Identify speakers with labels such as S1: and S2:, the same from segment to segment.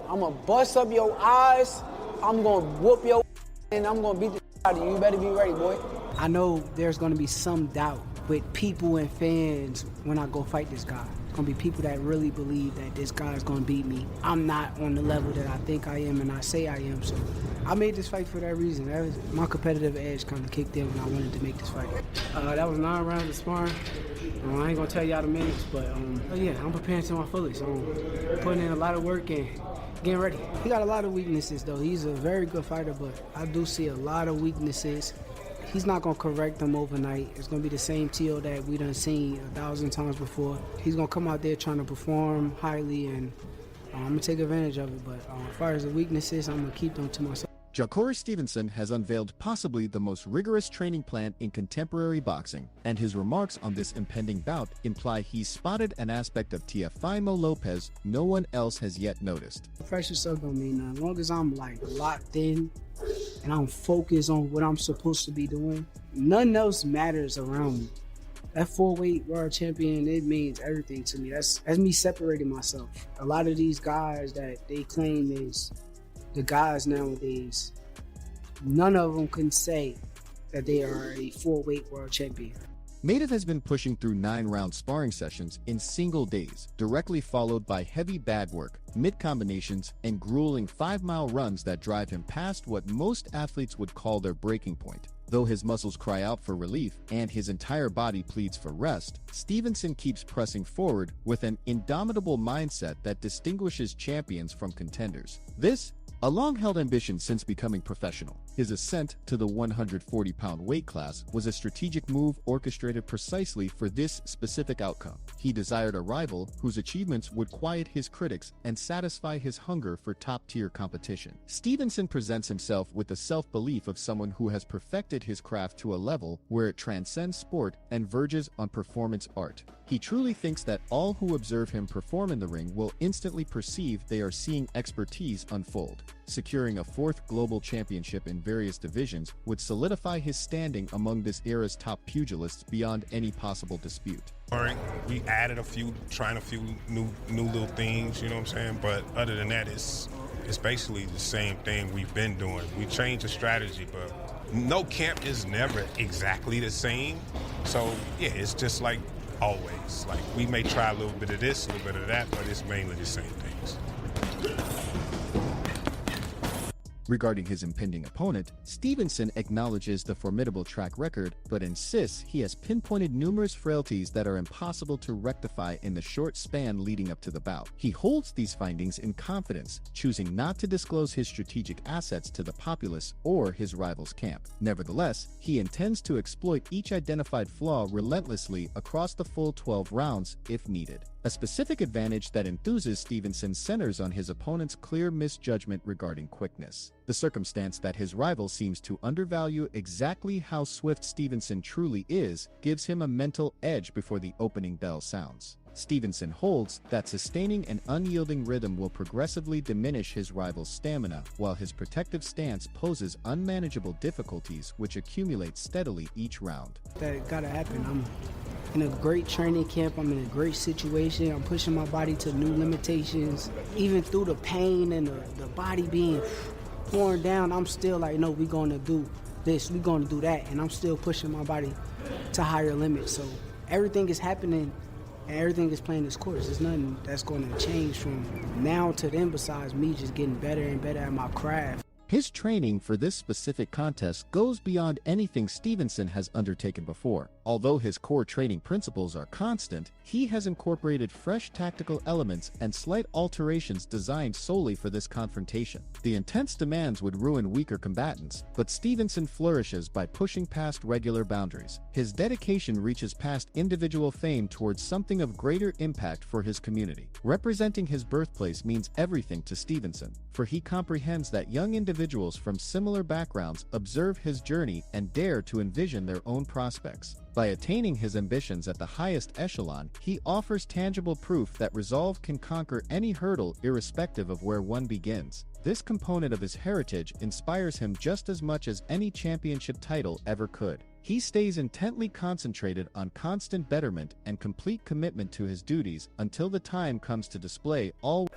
S1: I'm gonna bust up your eyes, I'm gonna whoop your and I'm gonna beat the out of you. You better be ready, boy. I know there's gonna be some doubt with people and fans when I go fight this guy. It's gonna be people that really believe that this guy's gonna beat me. I'm not on the level that I think I am and I say I am, so I made this fight for that reason. That was my competitive edge kind of kicked in when I wanted to make this fight. That was 9 rounds of sparring. I ain't gonna tell y'all the minutes, but yeah, I'm preparing to my fullest. Putting in a lot of work and getting ready. He got a lot of weaknesses though. He's a very good fighter, but I do see a lot of weaknesses. He's not gonna correct them overnight. It's gonna be the same Teo that we done seen 1,000 times before. He's gonna come out there trying to perform highly, and I'm gonna take advantage of it. But as far as the weaknesses, I'm gonna keep them to myself.
S2: Shakur Stevenson has unveiled possibly the most rigorous training plan in contemporary boxing, and his remarks on this impending bout imply he's spotted an aspect of Teofimo Lopez no one else has yet noticed.
S1: Pressure stuff don't mean nothing. As long as I'm like locked in and I'm focused on what I'm supposed to be doing, nothing else matters around me. That 4-weight world champion, it means everything to me. That's me separating myself. A lot of these guys that they claim is the guys nowadays, none of them can say that they are a 4-weight world champion.
S2: Madoff has been pushing through 9-round sparring sessions in single days, directly followed by heavy bag work, mid-combinations, and grueling 5-mile runs that drive him past what most athletes would call their breaking point. Though his muscles cry out for relief and his entire body pleads for rest, Stevenson keeps pressing forward with an indomitable mindset that distinguishes champions from contenders. This, a long-held ambition since becoming professional. His ascent to the 140-pound weight class was a strategic move orchestrated precisely for this specific outcome. He desired a rival whose achievements would quiet his critics and satisfy his hunger for top-tier competition. Stevenson presents himself with the self-belief of someone who has perfected his craft to a level where it transcends sport and verges on performance art. He truly thinks that all who observe him perform in the ring will instantly perceive they are seeing expertise unfold. Securing a 4th global championship in various divisions would solidify his standing among this era's top pugilists beyond any possible dispute.
S3: We added trying a few new little things, you know what I'm saying? But other than that, it's basically the same thing we've been doing. We changed the strategy, but no camp is never exactly the same. So yeah, it's just like always. Like we may try a little bit of this, a little bit of that, but it's mainly the same things.
S2: Regarding his impending opponent, Stevenson acknowledges the formidable track record, but insists he has pinpointed numerous frailties that are impossible to rectify in the short span leading up to the bout. He holds these findings in confidence, choosing not to disclose his strategic assets to the populace or his rival's camp. Nevertheless, he intends to exploit each identified flaw relentlessly across the full 12 rounds if needed. A specific advantage that enthuses Stevenson centers on his opponent's clear misjudgment regarding quickness. The circumstance that his rival seems to undervalue exactly how swift Stevenson truly is gives him a mental edge before the opening bell sounds. Stevenson holds that sustaining an unyielding rhythm will progressively diminish his rival's stamina, while his protective stance poses unmanageable difficulties which accumulate steadily each round.
S1: That gotta happen. I'm in a great training camp. I'm in a great situation. I'm pushing my body to new limitations. Even through the pain and the body being torn down, I'm still like, no, we're gonna do this, we're gonna do that, and I'm still pushing my body to higher limits. So everything is happening and everything is playing its course. There's nothing that's gonna change from now to then besides me just getting better and better at my craft.
S2: His training for this specific contest goes beyond anything Stevenson has undertaken before. Although his core training principles are constant, he has incorporated fresh tactical elements and slight alterations designed solely for this confrontation. The intense demands would ruin weaker combatants, but Stevenson flourishes by pushing past regular boundaries. His dedication reaches past individual fame towards something of greater impact for his community. Representing his birthplace means everything to Stevenson, for he comprehends that young individuals from similar backgrounds observe his journey and dare to envision their own prospects. By attaining his ambitions at the highest echelon, he offers tangible proof that resolve can conquer any hurdle irrespective of where one begins. This component of his heritage inspires him just as much as any championship title ever could. He stays intently concentrated on constant betterment and complete commitment to his duties until the time comes to display all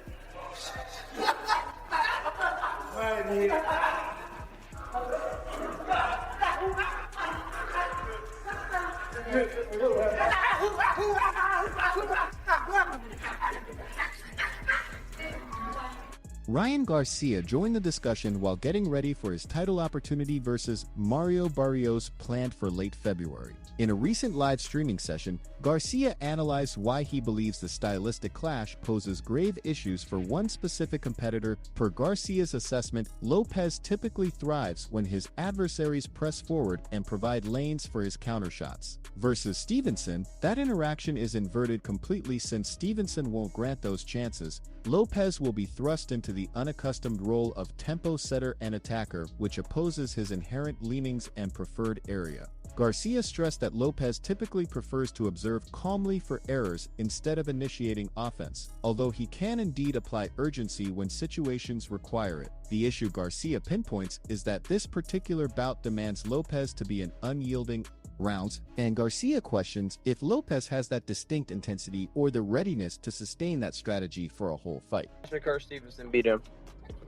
S2: Ryan Garcia joined the discussion while getting ready for his title opportunity versus Mario Barrios planned for late February. In a recent live streaming session, Garcia analyzed why he believes the stylistic clash poses grave issues for one specific competitor. Per Garcia's assessment, Lopez typically thrives when his adversaries press forward and provide lanes for his countershots. Versus Stevenson, that interaction is inverted completely since Stevenson won't grant those chances. Lopez will be thrust into the unaccustomed role of tempo setter and attacker, which opposes his inherent leanings and preferred area. Garcia stressed that Lopez typically prefers to observe calmly for errors instead of initiating offense, although he can indeed apply urgency when situations require it. The issue Garcia pinpoints is that this particular bout demands Lopez to be an unyielding rounds, and Garcia questions if Lopez has that distinct intensity or the readiness to sustain that strategy for a whole fight.
S4: Shakur Stevenson beat him.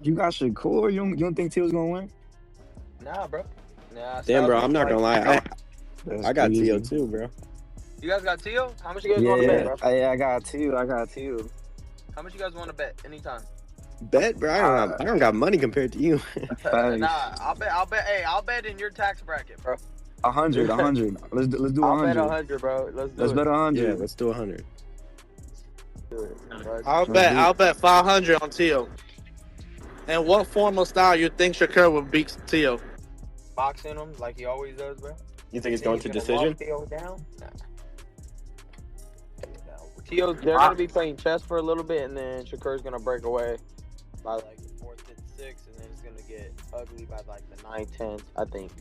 S5: You got Shakur? You don't think Teo's gonna win?
S4: Nah, bro. Nah.
S6: Damn, bro, I'm not gonna lie. I got
S5: crazy.
S6: Teo too, bro.
S4: You guys got Teo? How much you guys want to bet, bro?
S5: I got Teo.
S4: How much you guys want to bet anytime?
S6: Bet, bro. I don't got money compared to you.
S4: Nah, I'll bet. Hey, I'll bet in your tax bracket, bro.
S5: 100. Let's do 100.
S4: I'll bet 100, bro. Let's
S5: bet 100.
S6: Yeah, let's do 100.
S7: I'll bet 500 on Teo. And what form of style you think Shakur would beat Teo?
S4: Boxing him like he always does, bro.
S6: You think it's going to decision?
S4: Teo down? Nah. They're gonna be playing chess for a little bit, and then Shakur's gonna break away by like the 4th, 5th, 6th, and then it's gonna get ugly by like the 9th, 10th. I think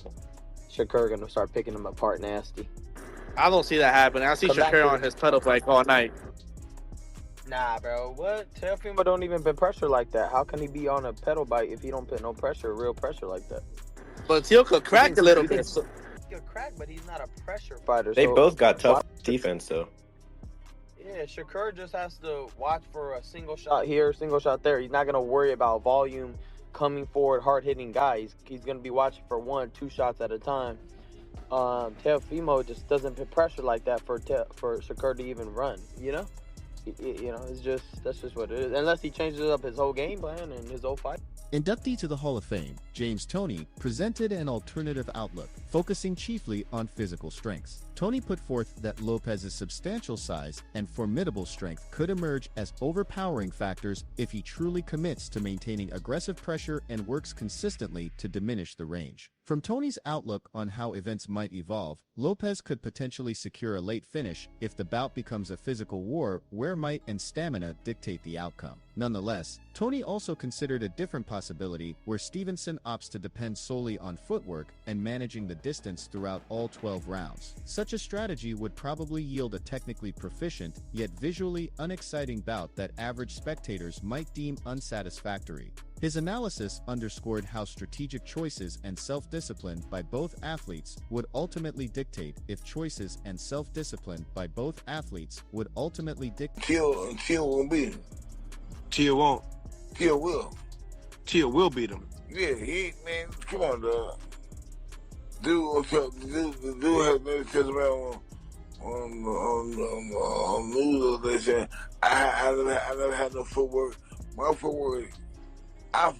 S4: Shakur gonna start picking them apart nasty.
S7: I don't see that happening. I see Shakur on his pedal bike all night.
S4: Nah, bro. What? Teofimo don't even put pressure like that. How can he be on a pedal bike if he don't put no pressure, real pressure like that?
S7: But Teo could crack a little bit.
S4: He could crack, but he's not a pressure fighter.
S6: They both got tough defense, though.
S4: Yeah, Shakur just has to watch for a single shot here, single shot there. He's not going to worry about volume coming forward, hard-hitting guys. He's going to be watching for 1, 2 shots at a time. Teofimo just doesn't put pressure like that for Shakur to even run, you know? That's just what it is. Unless he changes up his whole game plan and his whole fight.
S2: Inductee to the Hall of Fame, James Toney, presented an alternative outlook, focusing chiefly on physical strengths. Toney put forth that Lopez's substantial size and formidable strength could emerge as overpowering factors if he truly commits to maintaining aggressive pressure and works consistently to diminish the range. From Toney's outlook on how events might evolve, Lopez could potentially secure a late finish if the bout becomes a physical war where might and stamina dictate the outcome. Nonetheless, Toney also considered a different possibility where Stevenson opts to depend solely on footwork and managing the distance throughout all 12 rounds. Such a strategy would probably yield a technically proficient, yet visually unexciting bout that average spectators might deem unsatisfactory. His analysis underscored how strategic choices and self-discipline by both athletes would ultimately dictate if choices and self-discipline by both athletes would ultimately dictate.
S8: Teo won't beat him.
S9: Teo won't.
S8: Teo will.
S9: Teo will beat him.
S8: Yeah, man, come on, dog. Dude has been kissing around on news they saying I never had no footwork. My footwork, I've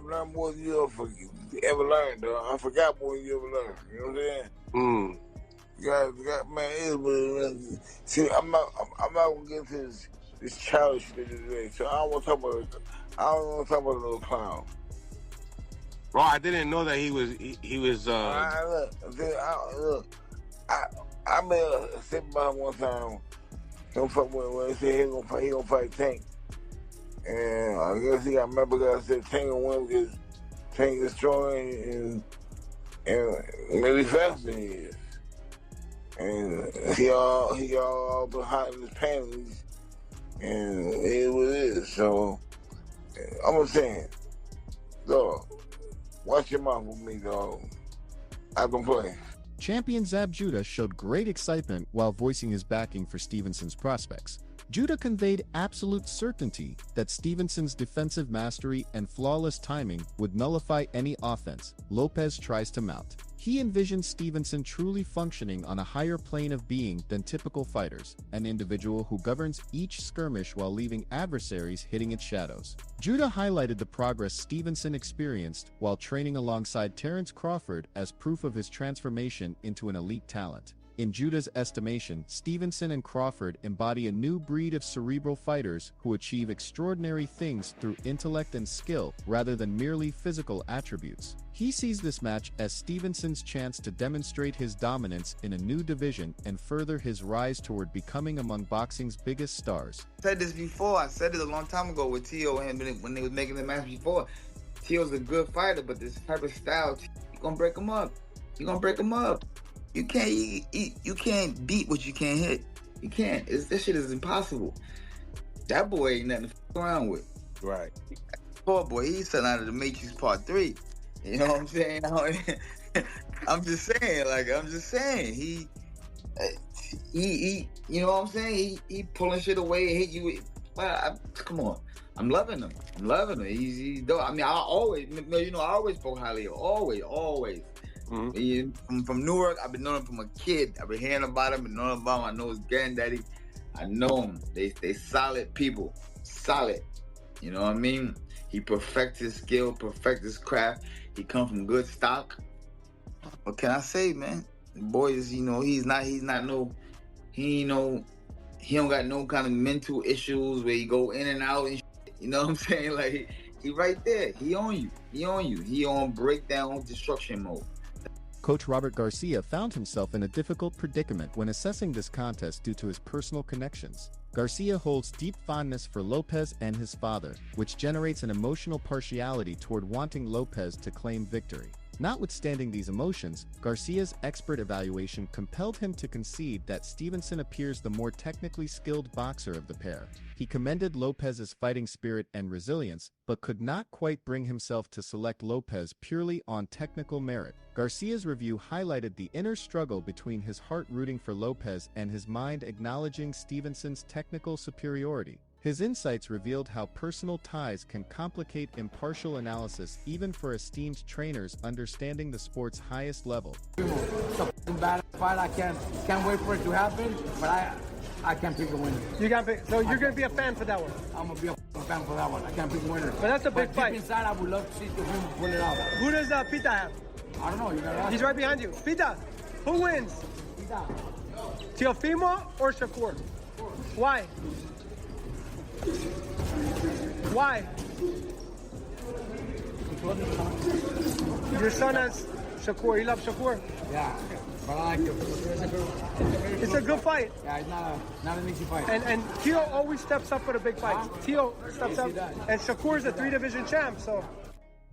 S8: learned more than you ever learned, dog. I forgot more than you ever learned. You know what I'm saying? Man, see, I'm not gonna get into this childish shit today. So I don't want to talk about a little clown.
S9: Bro, I didn't know that he was.
S8: Look, I made a sit by him one time. Don't fuck with him when he said he gonna fight Tank. And I guess he got member guys said Tank will win because Tank is stronger and maybe faster than he is. And he all been hot in his panties, and it is what it is. So I'm just saying, dog, watch your mouth with me, dog. I can play.
S2: Champion Zab Judah showed great excitement while voicing his backing for Stevenson's prospects. Judah conveyed absolute certainty that Stevenson's defensive mastery and flawless timing would nullify any offense Lopez tries to mount. He envisioned Stevenson truly functioning on a higher plane of being than typical fighters, an individual who governs each skirmish while leaving adversaries hitting its shadows. Judah highlighted the progress Stevenson experienced while training alongside Terence Crawford as proof of his transformation into an elite talent. In Judah's estimation, Stevenson and Crawford embody a new breed of cerebral fighters who achieve extraordinary things through intellect and skill rather than merely physical attributes. He sees this match as Stevenson's chance to demonstrate his dominance in a new division and further his rise toward becoming among boxing's biggest stars.
S10: I said this before. I said it a long time ago with Teo and when they was making the match before. Teo's a good fighter, but this type of style, you're gonna break him up. You're gonna break him up. You can't beat what you can't hit. You can't. This shit is impossible. That boy ain't nothing to f around with.
S6: Right.
S10: Poor boy, he's selling out of the Matrix Part 3. You know what I'm saying? I'm just saying. He you know what I'm saying? He pulling shit away and hit you with, come on. I'm loving him. He's dope. I mean, I always spoke highly of him. Always. Mm-hmm. From Newark, I've been knowing him from a kid. I've been hearing about him, I know his granddaddy. I know him. They solid people. Solid. You know what I mean? He perfects his skill, perfects his craft. He come from good stock. What can I say, man? The boy is, he don't got no kind of mental issues where he go in and out and shit. You know what I'm saying? Like, he right there. He on you. He on breakdown destruction mode.
S2: Coach Robert Garcia found himself in a difficult predicament when assessing this contest due to his personal connections. Garcia holds deep fondness for Lopez and his father, which generates an emotional partiality toward wanting Lopez to claim victory. Notwithstanding these emotions, Garcia's expert evaluation compelled him to concede that Stevenson appears the more technically skilled boxer of the pair. He commended Lopez's fighting spirit and resilience, but could not quite bring himself to select Lopez purely on technical merit. Garcia's review highlighted the inner struggle between his heart rooting for Lopez and his mind acknowledging Stevenson's technical superiority. His insights revealed how personal ties can complicate impartial analysis even for esteemed trainers understanding the sport's highest level.
S1: It's a bad fight. I can't wait for it to happen, but I can't pick a winner.
S11: You can't pick, so you're going to be a fan for that one?
S1: I'm going to be a fan for that one. I can't pick a winner.
S11: But that's a big fight.
S1: Deep inside, I would love to see Teofimo pull it out.
S11: Who does Pita have?
S1: I don't know. You gotta ask.
S11: He's right behind you. Pita, who wins?
S1: Pita.
S11: Teofimo or Shakur? Why? Why? Your son has Shakur. You love Shakur?
S1: Yeah, but I like it.
S11: It's a good fight.
S1: Yeah, it's not an easy fight.
S11: And Teo always steps up for the big fights. Teo steps up. And Shakur's a 3-division champ, so.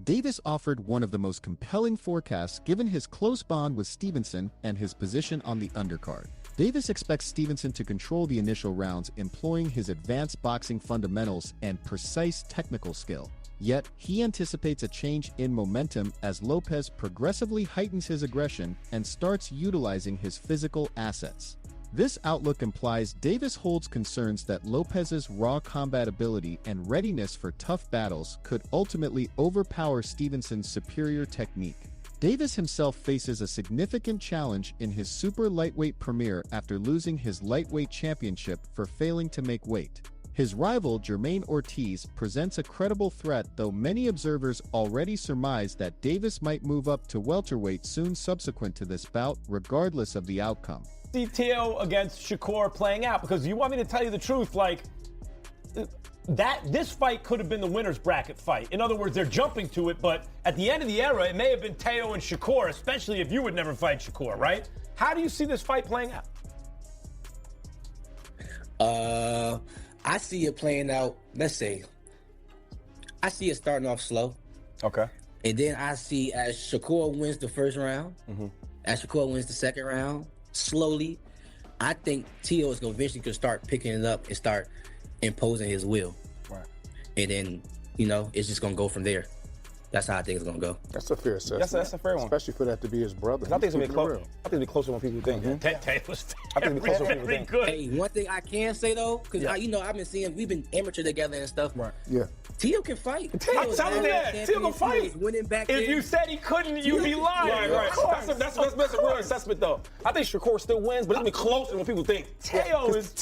S2: Davis offered one of the most compelling forecasts given his close bond with Stevenson and his position on the undercard. Davis expects Stevenson to control the initial rounds, employing his advanced boxing fundamentals and precise technical skill. Yet, he anticipates a change in momentum as Lopez progressively heightens his aggression and starts utilizing his physical assets. This outlook implies Davis holds concerns that Lopez's raw combat ability and readiness for tough battles could ultimately overpower Stevenson's superior technique. Davis himself faces a significant challenge in his super lightweight premiere after losing his lightweight championship for failing to make weight. His rival, Jermaine Ortiz, presents a credible threat, though many observers already surmise that Davis might move up to welterweight soon subsequent to this bout, regardless of the outcome.
S12: See Teo against Shakur playing out, because you want me to tell you the truth, like, this fight could have been the winner's bracket fight. In other words, they're jumping to it, but at the end of the era, it may have been Teo and Shakur, especially if you would never fight Shakur, right? How do you see this fight playing out?
S13: I see it playing out, let's say, I see it starting off slow.
S12: Okay.
S13: And then I see as Shakur wins the first round, as Shakur wins the second round, slowly, I think Teo is going to eventually start picking it up and start imposing his will.
S12: Right.
S13: And then, it's just going to go from there. That's how I think it's gonna go.
S14: That's a fair assessment.
S15: That's a fair one.
S14: Especially for that to be his brother.
S15: I think it's gonna be
S14: He's
S15: close.
S14: keeping it real.
S15: I think it'll be closer than people think.
S12: Tay was
S15: I think it'll be closer than people
S12: very
S15: think.
S12: good.
S13: Hey, one thing I can say though, because I've been seeing, we've been amateur together and stuff.
S15: Right.
S14: Yeah.
S13: Tio can fight.
S12: I'm telling you that. Tio can fight.
S13: Winning back
S12: If
S13: then.
S12: you said he couldn't, you'd be lying.
S15: Right. That's a real assessment, though. I think Shakur still wins, but it'll be closer than what people think.
S12: Teo is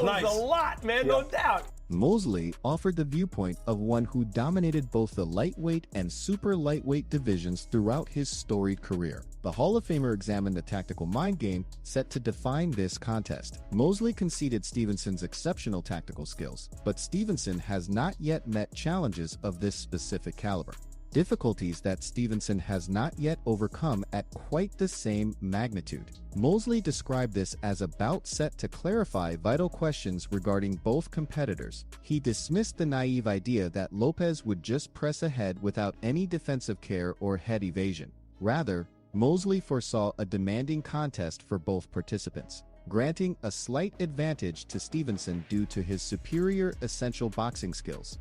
S15: nice.
S12: a lot, man, no doubt.
S2: Mosley offered the viewpoint of one who dominated both the lightweight and super lightweight divisions throughout his storied career. The Hall of Famer examined the tactical mind game set to define this contest. Mosley conceded Stevenson's exceptional tactical skills, but Stevenson has not yet met challenges of this specific caliber. Difficulties that Stevenson has not yet overcome at quite the same magnitude. Mosley described this as a bout set to clarify vital questions regarding both competitors. He dismissed the naive idea that Lopez would just press ahead without any defensive care or head evasion. Rather, Mosley foresaw a demanding contest for both participants, granting a slight advantage to Stevenson due to his superior essential boxing skills.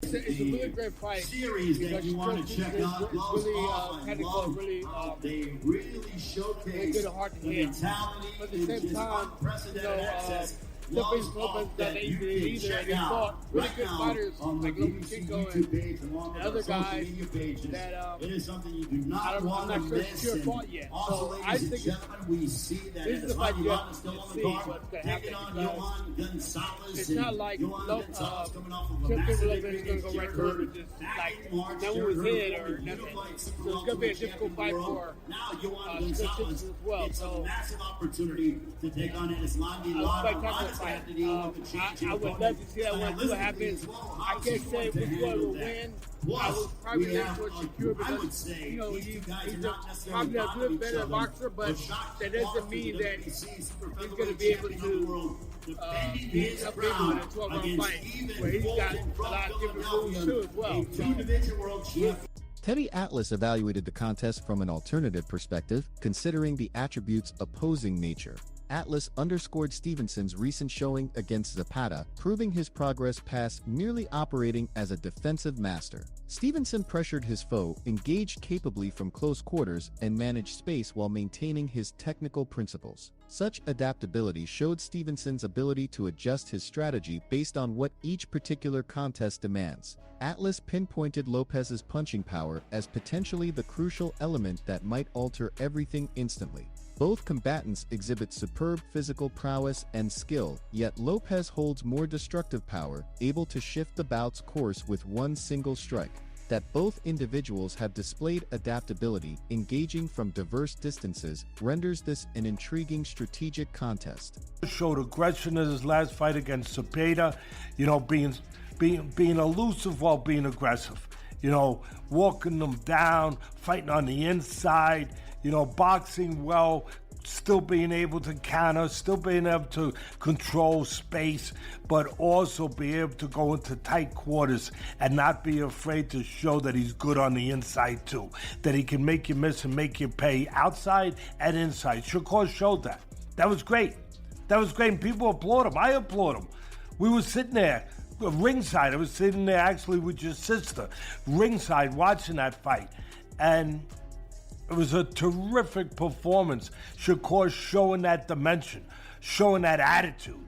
S16: It's a really great fight.
S17: Series that you want to check out. They really showcase the mentality and just unprecedented access.
S16: Lopez that they either they fought really good fighters like Lomachenko and other guys that
S17: it is something you do not
S16: I'm
S17: want
S16: not
S17: to
S16: sure
S17: miss.
S16: Shakur fought yet.
S17: Also,
S16: So I
S17: ladies and
S16: think
S17: gentlemen, we see that
S16: this is the fight you
S17: Johan
S16: got
S17: is still
S16: to
S17: on
S16: see
S17: the card,
S16: what's going to
S17: taking
S16: happen
S17: on Johan Gonzalez.
S16: it's not like
S17: Johan Gonzalez coming off of a
S16: Teofimo
S17: massive
S16: Lopez is
S17: victory
S16: going to go
S17: against
S16: right
S17: Jared
S16: through
S17: Hurd.
S16: and just
S17: Back
S16: like
S17: in March,
S16: no
S17: Jared
S16: one was
S17: Hurd
S16: hit or
S17: will be
S16: nothing.
S17: unified
S16: So
S17: super
S16: it's going to be a difficult
S17: champion
S16: fight
S17: of the world.
S16: for
S17: Now Johan
S16: Shakur
S17: Gonzalez.
S16: Stevenson as well.
S17: It's a
S16: So
S17: massive opportunity to take on Islandi Lara.
S16: I would love to see that one see what happens. I can't say which one will win. I would probably lean towards Shakur because he's probably a good better boxer, but that doesn't mean that he's going to be able to beat up big on a 12-round fight where he's got a lot of different moves too as well.
S17: Two-division world champion.
S2: Teddy Atlas evaluated the contest from an alternative perspective, considering the attributes' opposing nature. Atlas underscored Stevenson's recent showing against Zapata, proving his progress past merely operating as a defensive master. Stevenson pressured his foe, engaged capably from close quarters, and managed space while maintaining his technical principles. Such adaptability showed Stevenson's ability to adjust his strategy based on what each particular contest demands. Atlas pinpointed Lopez's punching power as potentially the crucial element that might alter everything instantly. Both combatants exhibit superb physical prowess and skill, yet Lopez holds more destructive power, able to shift the bout's course with one single strike. That both individuals have displayed adaptability, engaging from diverse distances, renders this an intriguing strategic contest.
S18: Showed aggression in his last fight against Cepeda, being elusive while being aggressive. Walking them down, fighting on the inside, boxing well, still being able to counter, still being able to control space, but also be able to go into tight quarters and not be afraid to show that he's good on the inside too, that he can make you miss and make you pay outside and inside. Shakur showed that. That was great. And people applaud him. I applaud him. We were sitting there ringside. I was sitting there actually with your sister, ringside, watching that fight. And it was a terrific performance. Shakur showing that dimension, showing that attitude,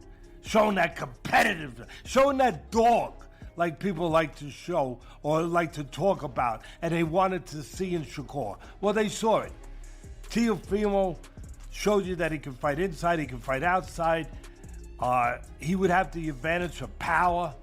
S18: showing that competitiveness, showing that dog like people like to show or like to talk about, and they wanted to see in Shakur. Well, they saw it. Teofimo showed you that he can fight inside, he can fight outside. He would have the advantage of power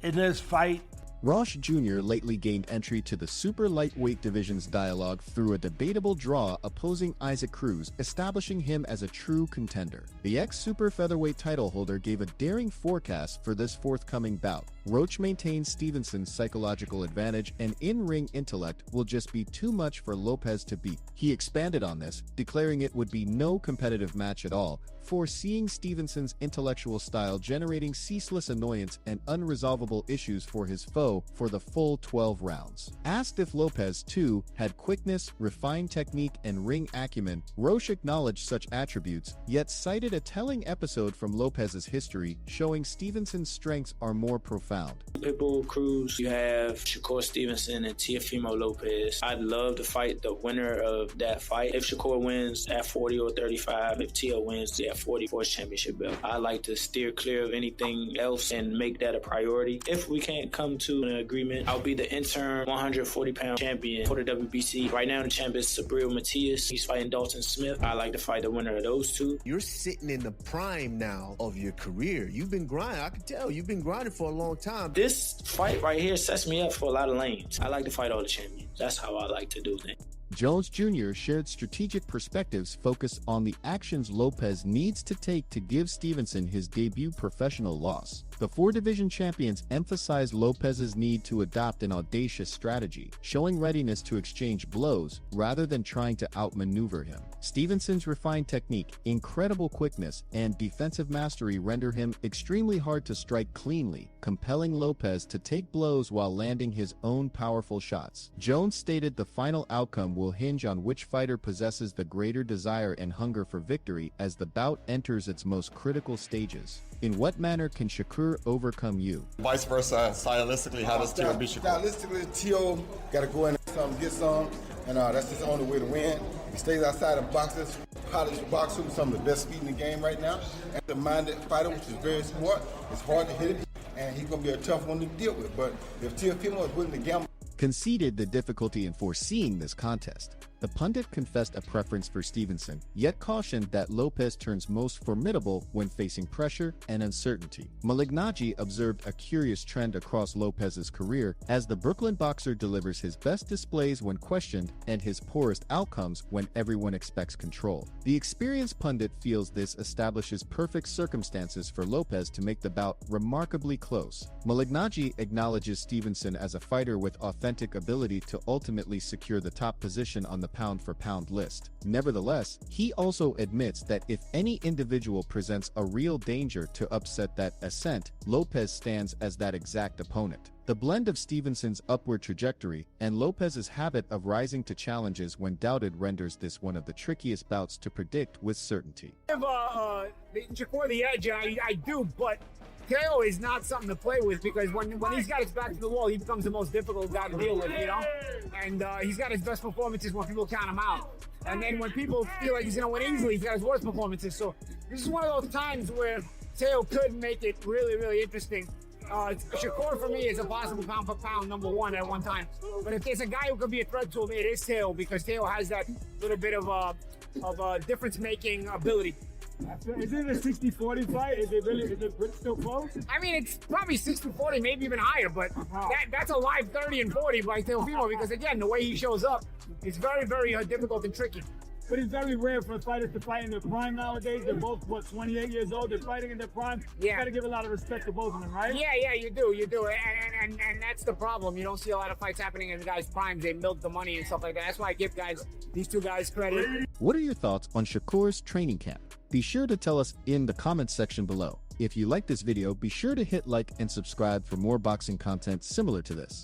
S18: in this fight.
S2: Rosh Jr. lately gained entry to the super lightweight division's dialogue through a debatable draw opposing Isaac Cruz, establishing him as a true contender. The ex-super featherweight title holder gave a daring forecast for this forthcoming bout. Roach maintains Stevenson's psychological advantage and in-ring intellect will just be too much for Lopez to beat. He expanded on this, declaring it would be no competitive match at all, foreseeing Stevenson's intellectual style generating ceaseless annoyance and unresolvable issues for his foe go for the full 12 rounds. Asked if Lopez, too, had quickness, refined technique, and ring acumen, Roche acknowledged such attributes, yet cited a telling episode from Lopez's history showing Stevenson's strengths are more profound.
S19: Pitbull Cruz, you have Shakur Stevenson and Teofimo Lopez. I'd love to fight the winner of that fight. If Shakur wins at 40 or 35, if Teo wins at 40 for his championship belt. I like to steer clear of anything else and make that a priority. If we can't come to an agreement, I'll be the interim 140-pound champion for the WBC. Right now, the champ is Sabril Matias. He's fighting Dalton Smith. I like to fight the winner of those two.
S20: You're sitting in the prime now of your career. You've been grinding. I can tell you've been grinding for a long time.
S19: This fight right here sets me up for a lot of lanes. I like to fight all the champions. That's how I like to do things.
S2: Jones Jr. shared strategic perspectives focused on the actions Lopez needs to take to give Stevenson his debut professional loss. The four-division champions emphasized Lopez's need to adopt an audacious strategy, showing readiness to exchange blows rather than trying to outmaneuver him. Stevenson's refined technique, incredible quickness, and defensive mastery render him extremely hard to strike cleanly, compelling Lopez to take blows while landing his own powerful shots. Jones stated the final outcome will hinge on which fighter possesses the greater desire and hunger for victory as the bout enters its most critical stages. In what manner can Shakur overcome you?
S21: Vice versa, stylistically, how does Teo beat Shakur?
S22: Stylistically, Teo got to go in there and get some, and that's his only way to win. He stays outside and boxes, college boxing, some of the best speed in the game right now. And the minded fighter, which is very smart, it's hard to hit it, and he's going to be a tough one to deal with. But if Teofimo is willing to gamble,
S2: conceded the difficulty in foreseeing this contest. The pundit confessed a preference for Stevenson, yet cautioned that Lopez turns most formidable when facing pressure and uncertainty. Malignaggi observed a curious trend across Lopez's career as the Brooklyn boxer delivers his best displays when questioned and his poorest outcomes when everyone expects control. The experienced pundit feels this establishes perfect circumstances for Lopez to make the bout remarkably close. Malignaggi acknowledges Stevenson as a fighter with authentic ability to ultimately secure the top position on the pound-for-pound list. Nevertheless, he also admits that if any individual presents a real danger to upset that ascent, Lopez stands as that exact opponent. The blend of Stevenson's upward trajectory and Lopez's habit of rising to challenges when doubted renders this one of the trickiest bouts to predict with certainty.
S23: Give Shakur the edge, I do, but Teo is not something to play with because when he's got his back to the wall, he becomes the most difficult guy to deal with, you know? And he's got his best performances when people count him out. And then when people feel like he's going to win easily, he's got his worst performances. So this is one of those times where Teo could make it really, really interesting. Shakur, for me, is a possible pound-for-pound number one at one time. But if there's a guy who could be a threat to him, it is Teo because Teo has that little bit of difference-making ability.
S16: Is it a 60-40 fight? Is it still close?
S23: I mean, it's probably 60-40, maybe even higher, but that's a live 30 and 40 by Teofimo because, again, the way he shows up is very, very difficult and tricky.
S16: But it's very rare for fighters to fight in their prime nowadays. They're both, 28 years old. They're fighting in their prime.
S23: Yeah.
S16: You got to give a lot of respect to both of them, right?
S23: Yeah, you do. And that's the problem. You don't see a lot of fights happening in the guys' primes. They milk the money and stuff like that. That's why I give these two guys credit.
S2: What are your thoughts on Shakur's training camp? Be sure to tell us in the comments section below. If you like this video, be sure to hit like and subscribe for more boxing content similar to this.